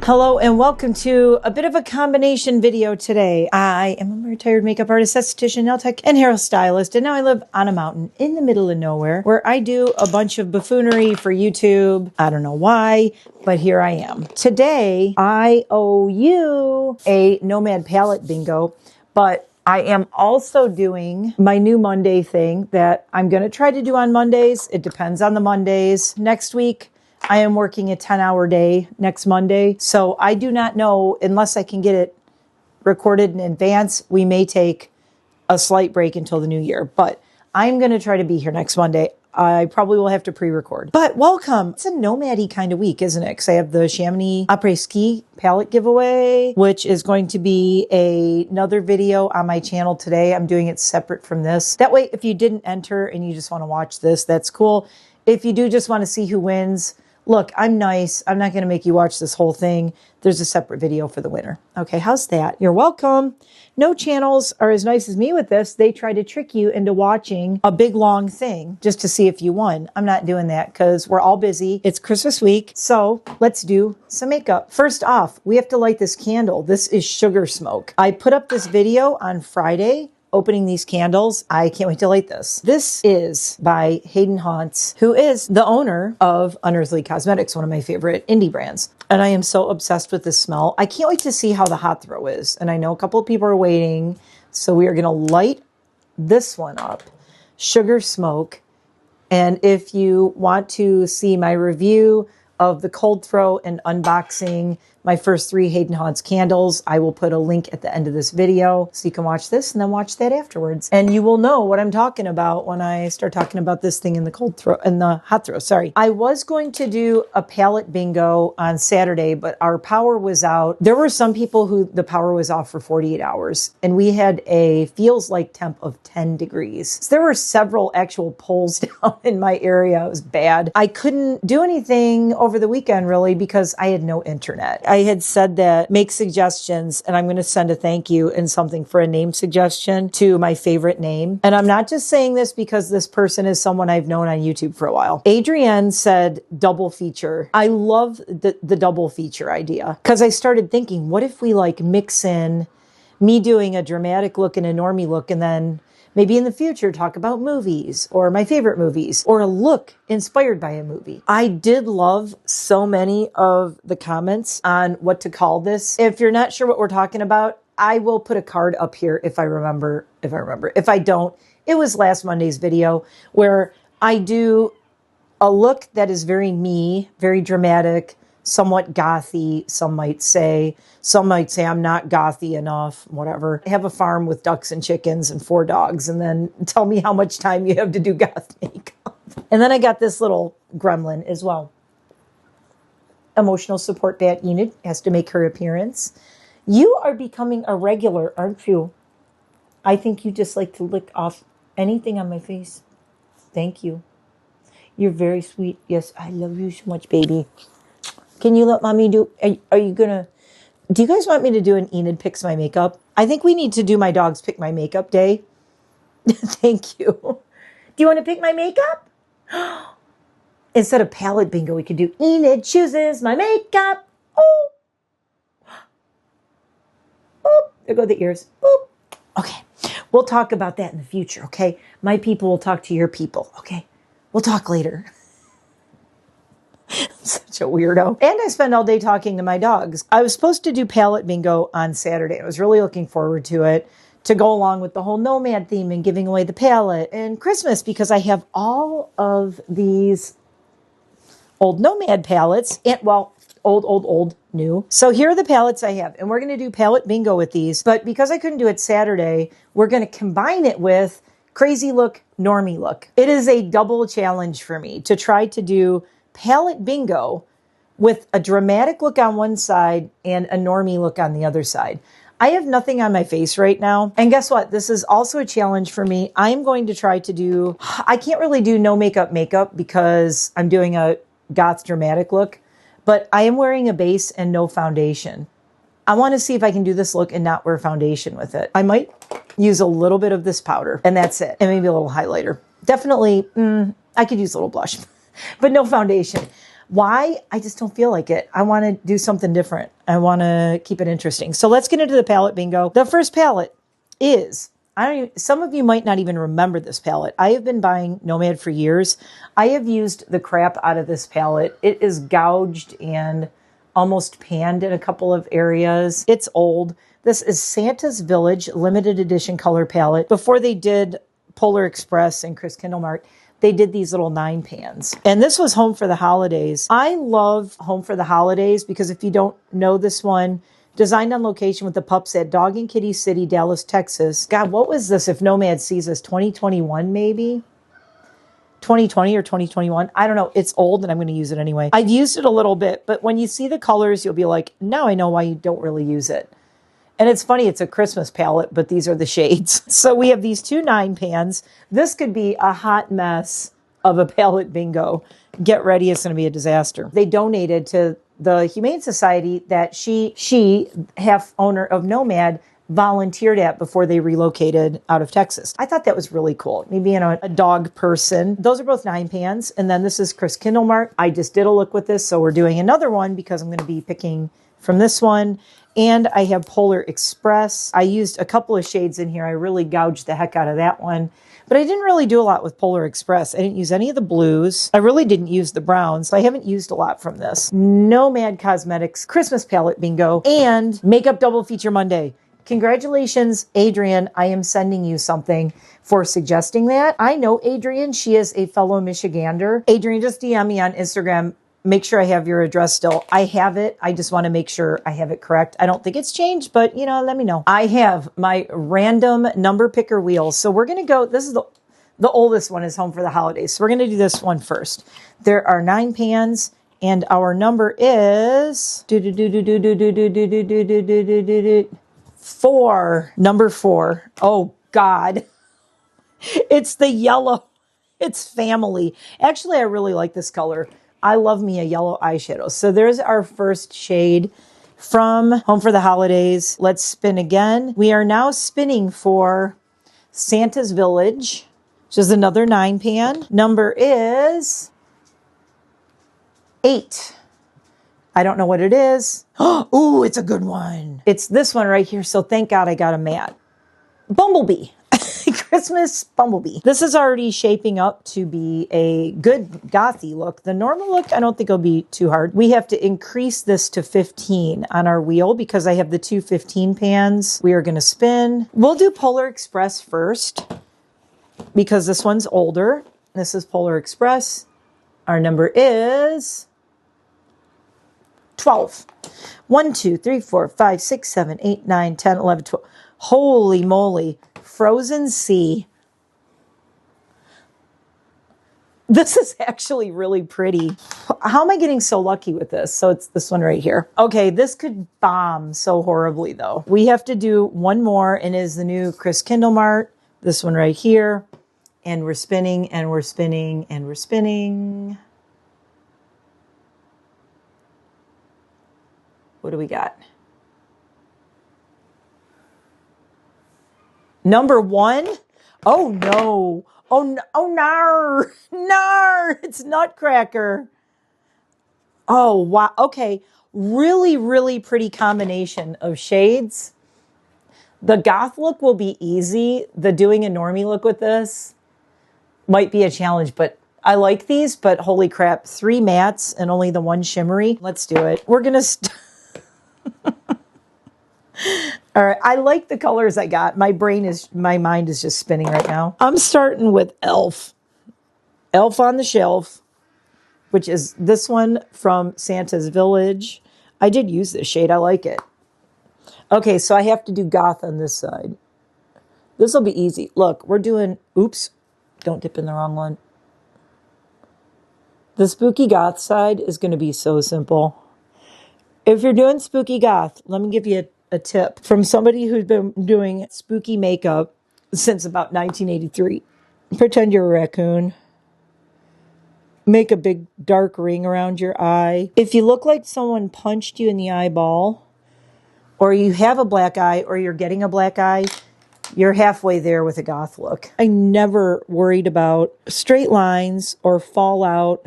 Hello and welcome to a bit of a combination video today. I am a retired makeup artist, esthetician, nail tech, and hairstylist, and now I live on a mountain in the middle of nowhere where I do a bunch of buffoonery for YouTube. I don't know why, but here I am. Today, I owe you a Nomad palette bingo, but I am also doing my new Monday thing that I'm going to try to do on Mondays. It depends on the Mondays. Next week, I am working a 10-hour day next Monday, so I do not know unless I can get it recorded in advance. We may take a slight break until the new year, but I'm going to try to be here next Monday. I probably will have to pre-record. But welcome. It's a nomad-y kind of week, isn't it? Because I have the Chamonix après-ski palette giveaway, which is going to be another video on my channel today. I'm doing it separate from this. That way, if you didn't enter and you just want to watch this, that's cool. If you do just want to see who wins, look, I'm nice. I'm not going to make you watch this whole thing. There's a separate video for the winner. Okay, how's that? You're welcome. No channels are as nice as me with this. They try to trick you into watching a big, long thing just to see if you won. I'm not doing that because we're all busy. It's Christmas week, so let's do some makeup. First off, we have to light this candle. This is sugar smoke. I put up this video on Friday opening these candles. I can't wait to light this. This is by Hayden Haunts, who is the owner of Unearthly Cosmetics, one of my favorite indie brands. And I am so obsessed with this smell. I can't wait to see how the hot throw is. And I know a couple of people are waiting. So we are going to light this one up. Sugar Smoke. And if you want to see my review of the cold throw and unboxing my first 3 Hayden Haunts candles, I will put a link at the end of this video so you can watch this and then watch that afterwards. And you will know what I'm talking about when I start talking about this thing in the cold throw and the hot throw. Sorry. I was going to do a palette bingo on Saturday, but our power was out. There were some people who the power was off for 48 hours and we had a feels like temp of 10 degrees. So there were several actual poles down in my area. It was bad. I couldn't do anything over the weekend really because I had no internet. I had said that make suggestions and I'm going to send a thank you and something for a name suggestion to my favorite name. And I'm not just saying this because this person is someone I've known on YouTube for a while. Adrienne said double feature. I love the double feature idea because I started thinking, what if we like mix in me doing a dramatic look and a normie look and then maybe in the future talk about movies or my favorite movies or a look inspired by a movie. I did love so many of the comments on what to call this. If you're not sure what we're talking about, I will put a card up here if I remember. If I don't, it was last Monday's video where I do a look that is very me, very dramatic, somewhat gothy, some might say. Some might say I'm not gothy enough, whatever. I have a farm with ducks and chickens and 4 dogs, and then tell me how much time you have to do goth makeup. And then I got this little gremlin as well. Emotional support bat Enid has to make her appearance. You are becoming a regular, aren't you? I think you just like to lick off anything on my face. Thank you. You're very sweet. Yes, I love you so much, baby. Can you let mommy do, are you gonna, do you guys want me to do an Enid picks my makeup? I think we need to do my dogs pick my makeup day. Thank you. Do you want to pick my makeup? Instead of palette bingo, we could do Enid chooses my makeup. Oh. Boop. There go the ears. Boop. Okay. We'll talk about that in the future, okay? My people will talk to your people, okay? We'll talk later. Such a weirdo. And I spend all day talking to my dogs. I was supposed to do palette bingo on Saturday. I was really looking forward to it to go along with the whole Nomad theme and giving away the palette and Christmas because I have all of these old Nomad palettes and, well, old, new. So here are the palettes I have and we're going to do palette bingo with these. But because I couldn't do it Saturday, we're going to combine it with crazy look, normie look. It is a double challenge for me to try to do palette bingo with a dramatic look on one side and a normie look on the other side. I have nothing on my face right now. And guess what? This is also a challenge for me. I'm going to try to do, I can't really do no makeup because I'm doing a goth dramatic look, but I am wearing a base and no foundation. I want to see if I can do this look and not wear foundation with it. I might use a little bit of this powder and that's it. And maybe a little highlighter. Definitely, I could use a little blush, but no foundation. Why? I just don't feel like it. I want to do something different. I want to keep it interesting. So let's get into the palette bingo. The first palette is, some of you might not even remember this palette. I have been buying Nomad for years. I have used the crap out of this palette. It is gouged and almost panned in a couple of areas. It's old. This is Santa's Village limited edition color palette. Before they did Polar Express and Chris Kindle Mart, they did these little 9 pans. And this was Home for the Holidays. I love Home for the Holidays because if you don't know this one, designed on location with the pups at Dog and Kitty City, Dallas, Texas. God, what was this if Nomad sees us? 2021 maybe? 2020 or 2021? I don't know. It's old and I'm going to use it anyway. I've used it a little bit, but when you see the colors, you'll be like, now I know why you don't really use it. And it's funny, it's a Christmas palette, but these are the shades. So we have these 2 9 pans. This could be a hot mess of a palette bingo. Get ready, it's going to be a disaster. They donated to the Humane Society that she, half owner of Nomad, volunteered at before they relocated out of Texas. I thought that was really cool. Me being a dog person. Those are both 9 pans. And then this is Chris Kindle Mart. I just did a look with this, so we're doing another one because I'm going to be picking from this one. And I have Polar Express. I used a couple of shades in here. I really gouged the heck out of that one. But I didn't really do a lot with Polar Express. I didn't use any of the blues. I really didn't use the browns. I haven't used a lot from this. Nomad Cosmetics Christmas Palette Bingo and Makeup Double Feature Monday. Congratulations, Adrian. I am sending you something for suggesting that. I know Adrian. She is a fellow Michigander. Adrian, just DM me on Instagram. Make sure I have your address still. I have it. I just want to make sure I have it correct. I don't think it's changed, but let me know. I have my random number picker wheel. So we're going to go, this is the oldest one is Home for the Holidays. So we're going to do this one first. There are 9 pans and our number is 4. Number 4. Oh God. It's the yellow. It's family. Actually, I really like this color. I love me a yellow eyeshadow. So there's our first shade from Home for the Holidays. Let's spin again. We are now spinning for Santa's Village, which is another 9 pan. Number is 8. I don't know what it is. Ooh, it's a good one. It's this one right here. So thank God I got a matte. Bumblebee. Christmas Bumblebee. This is already shaping up to be a good gothy look. The normal look, I don't think it'll be too hard. We have to increase this to 15 on our wheel because I have the 2 15 pans. We are going to spin. We'll do Polar Express first because this one's older. This is Polar Express. Our number is 12. 1, 2, 3, 4, 5, 6, 7, 8, 9, 10, 11, 12. Holy moly. Frozen Sea. This is actually really pretty. How am I getting so lucky with this? So it's this one right here. Okay, this could bomb so horribly though. We have to do one more and it is the new Chris Kindle Mart. This one right here. And we're spinning and we're spinning and we're spinning. What do we got? Number 1. Oh no. Oh no. Oh no. No. It's Nutcracker. Oh wow. Okay. Really, really pretty combination of shades. The goth look will be easy. The doing a normie look with this might be a challenge, but I like these, but holy crap. 3 mattes and only the 1 shimmery. Let's do it. We're going to all right, I like the colors I got. My mind is just spinning right now. I'm starting with Elf. Elf on the Shelf, which is this one from Santa's Village. I did use this shade. I like it. Okay, so I have to do goth on this side. This will be easy. Look, we're doing, oops, don't dip in the wrong one. The spooky goth side is going to be so simple. If you're doing spooky goth, let me give you a tip from somebody who's been doing spooky makeup since about 1983. Pretend you're a raccoon. Make a big dark ring around your eye. If you look like someone punched you in the eyeball, or you have a black eye, or you're getting a black eye, you're halfway there with a goth look. I never worried about straight lines or fallout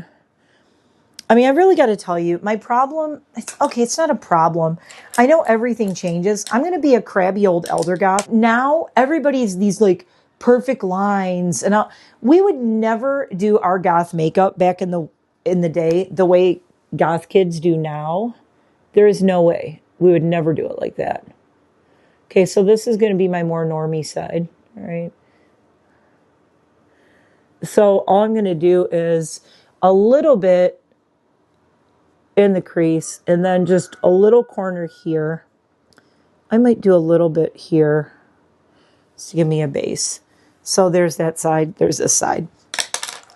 I mean, I really got to tell you, my problem, it's not a problem. I know everything changes. I'm going to be a crabby old elder goth. Now, everybody's these like perfect lines. And we would never do our goth makeup back in the day the way goth kids do now. There is no way. We would never do it like that. Okay, so this is going to be my more normie side. All right. So all I'm going to do is a little bit in the crease and then just a little corner here. I might do a little bit here to give me a base. So there's that side, there's this side.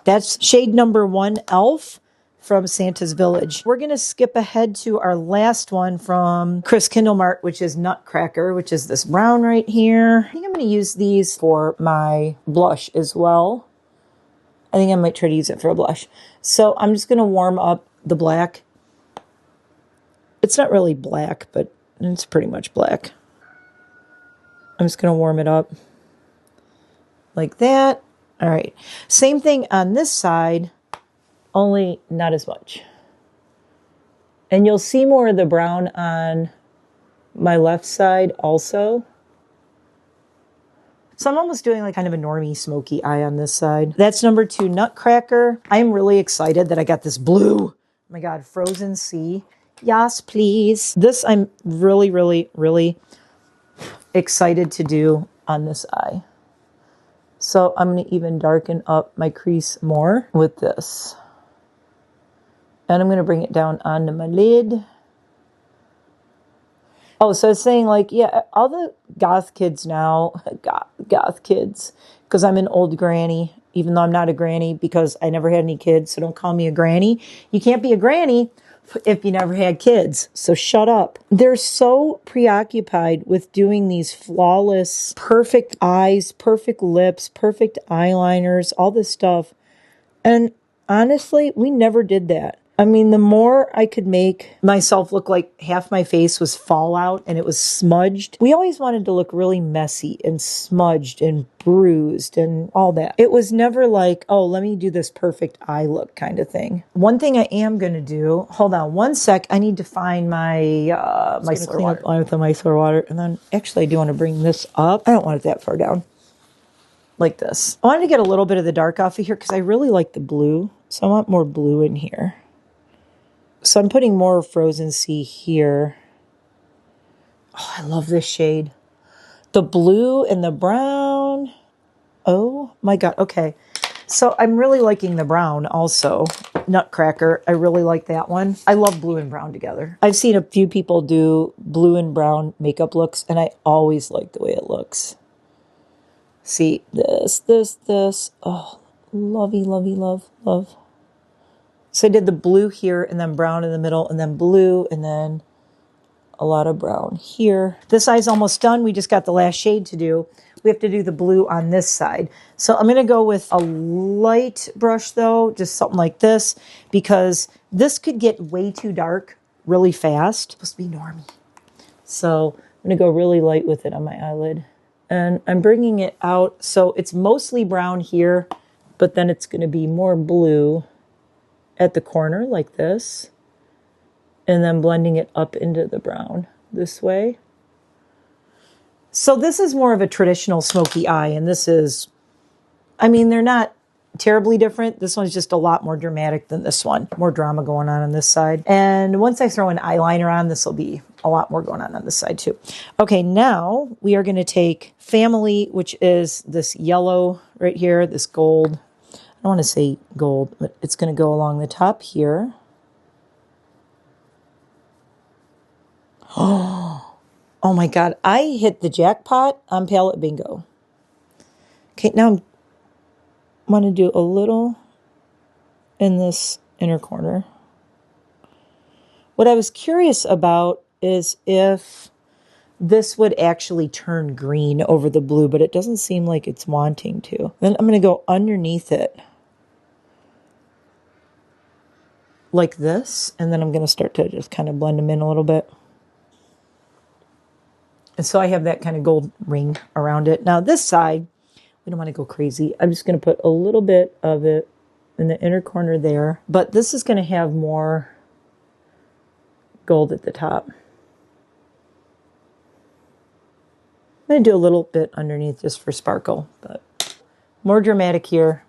That's shade number 1, Elf, from Santa's Village. We're going to skip ahead to our last one from Chris Kindlemart, which is Nutcracker, which is this brown right here. I think I'm going to use these for my blush as well. I think I might try to use it for a blush. So I'm just going to warm up the black. It's not really black, but it's pretty much black. I'm just going to warm it up like that. All right. Same thing on this side, only not as much. And you'll see more of the brown on my left side also. So I'm almost doing like kind of a normie smoky eye on this side. That's number 2, Nutcracker. I am really excited that I got this blue. Oh my God, Frozen Sea. Yes, please. This I'm really, really, really excited to do on this eye. So I'm going to even darken up my crease more with this. And I'm going to bring it down onto my lid. Oh, so I was saying like, yeah, all the goth kids now, goth kids, because I'm an old granny, even though I'm not a granny because I never had any kids. So don't call me a granny. You can't be a granny if you never had kids. So shut up. They're so preoccupied with doing these flawless, perfect eyes, perfect lips, perfect eyeliners, all this stuff. And honestly, we never did that. I mean, the more I could make myself look like half my face was fallout and it was smudged. We always wanted to look really messy and smudged and bruised and all that. It was never like, oh, let me do this perfect eye look kind of thing. One thing I am going to do, hold on one sec. I need to find my micellar water. Line with the micellar water. And then actually I do want to bring this up. I don't want it that far down. Like this. I wanted to get a little bit of the dark off of here because I really like the blue. So I want more blue in here. So I'm putting more Frozen Sea here. Oh, I love this shade. The blue and the brown. Oh my God. Okay. So I'm really liking the brown also. Nutcracker. I really like that one. I love blue and brown together. I've seen a few people do blue and brown makeup looks, and I always like the way it looks. See, this. Oh, lovey, lovey, love, love. So I did the blue here and then brown in the middle and then blue and then a lot of brown here. This eye's almost done. We just got the last shade to do. We have to do the blue on this side. So I'm going to go with a light brush though, just something like this, because this could get way too dark really fast. It's supposed to be normie. So I'm going to go really light with it on my eyelid. And I'm bringing it out. So it's mostly brown here, but then it's going to be more blue at the corner like this, and then blending it up into the brown this way. So this is more of a traditional smoky eye, and this is, I mean, they're not terribly different. This one's just a lot more dramatic than this one. More drama going on this side. And once I throw an eyeliner on, this will be a lot more going on this side too. Okay, now we are going to take Family, which is this yellow right here, this gold. I don't want to say gold, but it's going to go along the top here. Oh my God. I hit the jackpot on palette bingo. Okay, now I'm going to do a little in this inner corner. What I was curious about is if this would actually turn green over the blue, but it doesn't seem like it's wanting to. Then I'm going to go underneath it like this, and then I'm going to start to just kind of blend them in a little bit. And so I have that kind of gold ring around it. Now this side, we don't want to go crazy. I'm just going to put a little bit of it in the inner corner there. But this is going to have more gold at the top. I'm going to do a little bit underneath just for sparkle, but more dramatic here,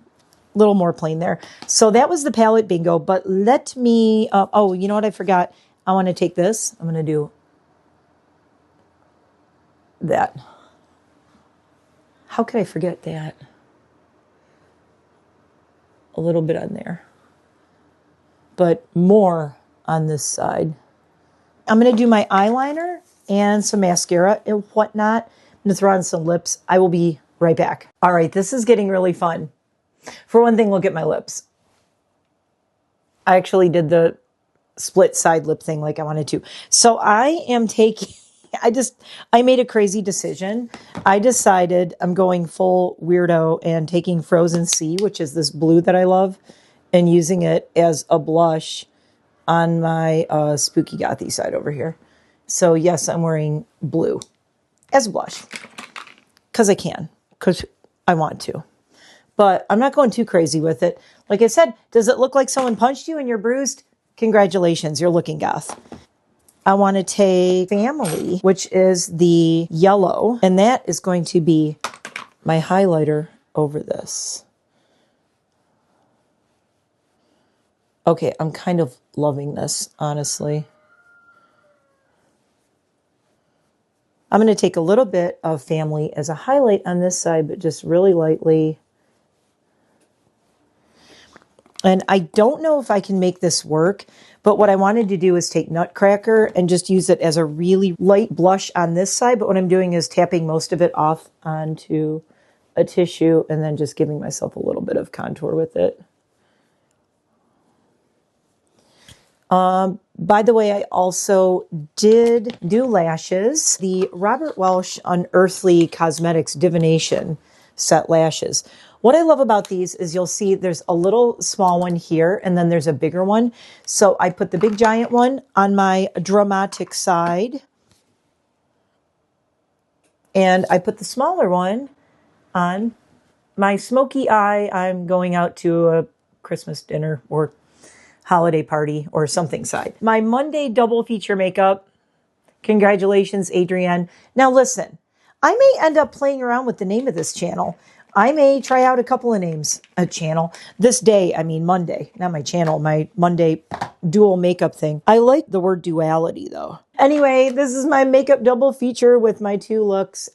a little more plain there. So that was the palette bingo, but let me, oh, you know what I forgot? I want to take this. I'm going to do that. How could I forget that? A little bit on there, but more on this side. I'm going to do my eyeliner and some mascara and whatnot. I'm going to throw on some lips. I will be right back. All right, this is getting really fun. For one thing, look at my lips. I actually did the split side lip thing like I wanted to. So I am taking, I made a crazy decision. I decided I'm going full weirdo and taking Frozen Sea, which is this blue that I love, and using it as a blush on my spooky gothy side over here. So yes, I'm wearing blue as a blush because I can, because I want to. But I'm not going too crazy with it. Like I said, does it look like someone punched you and you're bruised? Congratulations, you're looking goth. I want to take Family, which is the yellow, and that is going to be my highlighter over this. Okay, I'm kind of loving this, honestly. I'm going to take a little bit of Family as a highlight on this side, but just really lightly. And I don't know if I can make this work, but what I wanted to do is take Nutcracker and just use it as a really light blush on this side. But what I'm doing is tapping most of it off onto a tissue and then just giving myself a little bit of contour with it. By the way, I also did do lashes. The Robert Welsh Unearthly Cosmetics Divination set lashes. What I love about these is you'll see there's a little small one here and then there's a bigger one. So I put the big giant one on my dramatic side. And I put the smaller one on my smoky eye. I'm going out to a Christmas dinner or holiday party or something side. My Monday double feature makeup. Congratulations, Adrienne. Now listen, I may end up playing around with the name of this channel. I may try out a couple of names, a channel. This day, I mean Monday, not my channel, my Monday dual makeup thing. I like the word duality though. Anyway, this is my makeup double feature with my two looks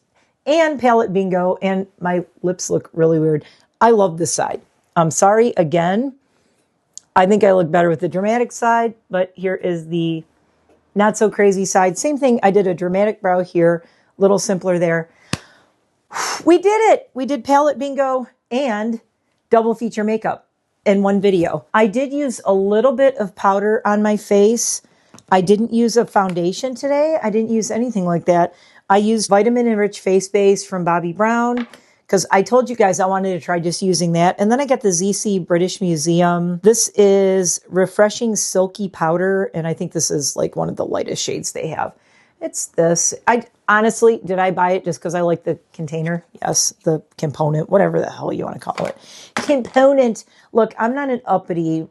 and palette bingo, and my lips look really weird. I love this side. I'm sorry again. I think I look better with the dramatic side, but here is the not so crazy side. Same thing. I did a dramatic brow here, a little simpler there. We did it. We did palette bingo and double feature makeup in one video. I did use a little bit of powder on my face. I didn't use a foundation today. I didn't use anything like that. I used Vitamin Enriched Face Base from Bobbi Brown because I told you guys I wanted to try just using that. And then I got the ZC British Museum. This is Refreshing Silky Powder, and I think this is like one of the lightest shades they have. It's this. Honestly, did I buy it just because I like the container? Yes, the component, whatever the hell you want to call it. Component. Look, I'm not an uppity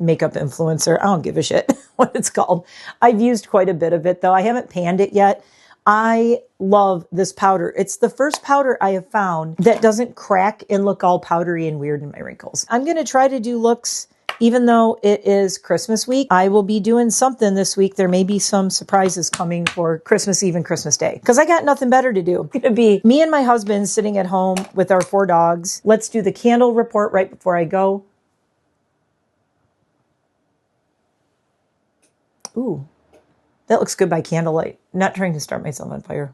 makeup influencer. I don't give a shit what it's called. I've used quite a bit of it, though. I haven't panned it yet. I love this powder. It's the first powder I have found that doesn't crack and look all powdery and weird in my wrinkles. I'm going to try to do looks. Even though it is Christmas week, I will be doing something this week. There may be some surprises coming for Christmas Eve and Christmas Day because I got nothing better to do. It's going to be me and my husband sitting at home with our 4 dogs. Let's do the candle report right before I go. Ooh, that looks good by candlelight. I'm not trying to start myself on fire.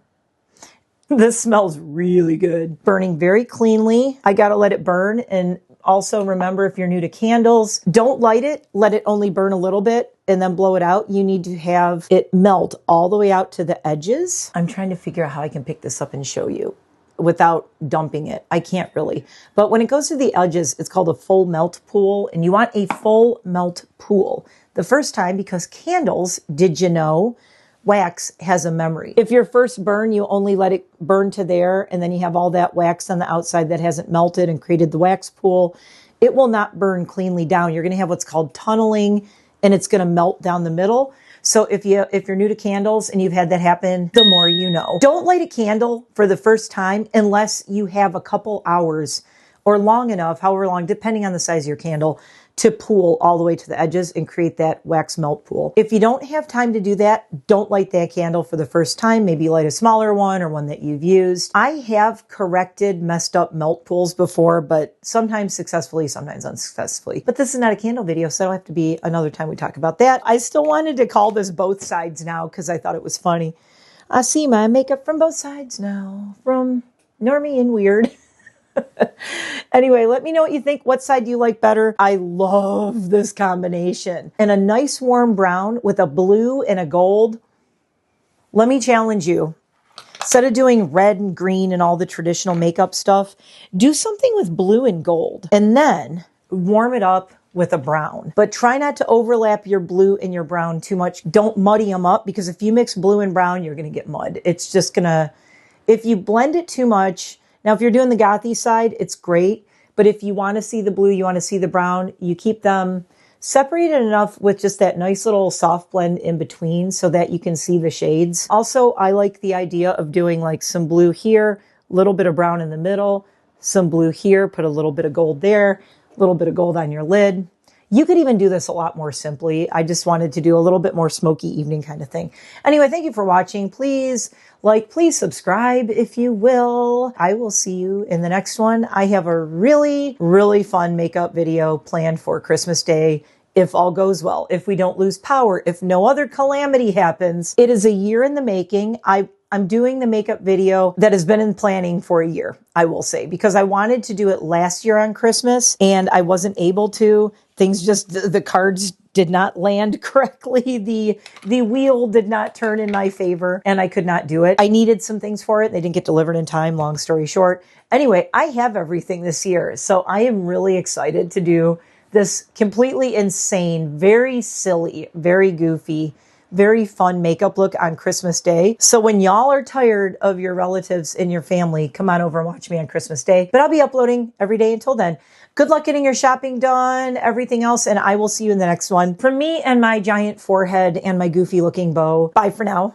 This smells really good. Burning very cleanly. I got to let it burn. And also remember, if you're new to candles, don't light it. Let it only burn a little bit and then blow it out. You need to have it melt all the way out to the edges. I'm trying to figure out how I can pick this up and show you without dumping it. I can't really. But when it goes to the edges, it's called a full melt pool. And you want a full melt pool the first time because candles, did you know, wax has a memory. If your first burn, you only let it burn to there, and then you have all that wax on the outside that hasn't melted and created the wax pool. it will not burn cleanly down. You're going to have what's called tunneling, and it's going to melt down the middle. So if you're new to candles and you've had that happen, the more you know. Don't light a candle for the first time unless you have a couple hours or long enough, however long, depending on the size of your candle, to pool all the way to the edges and create that wax melt pool. If you don't have time to do that, don't light that candle for the first time. Maybe light a smaller one or one that you've used. I have corrected messed up melt pools before, but sometimes successfully, sometimes unsuccessfully. But this is not a candle video, so it'll have to be another time we talk about that. I still wanted to call this both sides now because I thought it was funny. I see my makeup from both sides now, from normie and weird. Anyway, let me know what you think. What side do you like better? I love this combination. And a nice warm brown with a blue and a gold. Let me challenge you. Instead of doing red and green and all the traditional makeup stuff, do something with blue and gold. And then warm it up with a brown. But try not to overlap your blue and your brown too much. Don't muddy them up, because if you mix blue and brown, you're going to get mud. It's just going to, if you blend it too much. Now, if you're doing the gothy side, it's great. But if you want to see the blue, you want to see the brown, you keep them separated enough with just that nice little soft blend in between so that you can see the shades. Also, I like the idea of doing like some blue here, a little bit of brown in the middle, some blue here, put a little bit of gold there, a little bit of gold on your lid. You could even do this a lot more simply. I just wanted to do a little bit more smoky evening kind of thing. Anyway, thank you for watching. Please like, please subscribe if you will. I will see you in the next one. I have a really, really fun makeup video planned for Christmas Day. If all goes well, if we don't lose power, if no other calamity happens. It is a year in the making. I'm doing the makeup video that has been in planning for a year, I will say, because I wanted to do it last year on Christmas and I wasn't able to. Things just, the cards did not land correctly. The wheel did not turn in my favor and I could not do it. I needed some things for it. They didn't get delivered in time, long story short. Anyway, I have everything this year. So I am really excited to do this completely insane, very silly, very goofy, very fun makeup look on Christmas Day. So when y'all are tired of your relatives and your family, come on over and watch me on Christmas Day. But I'll be uploading every day until then. Good luck getting your shopping done, everything else, and I will see you in the next one. From me and my giant forehead and my goofy looking bow, bye for now.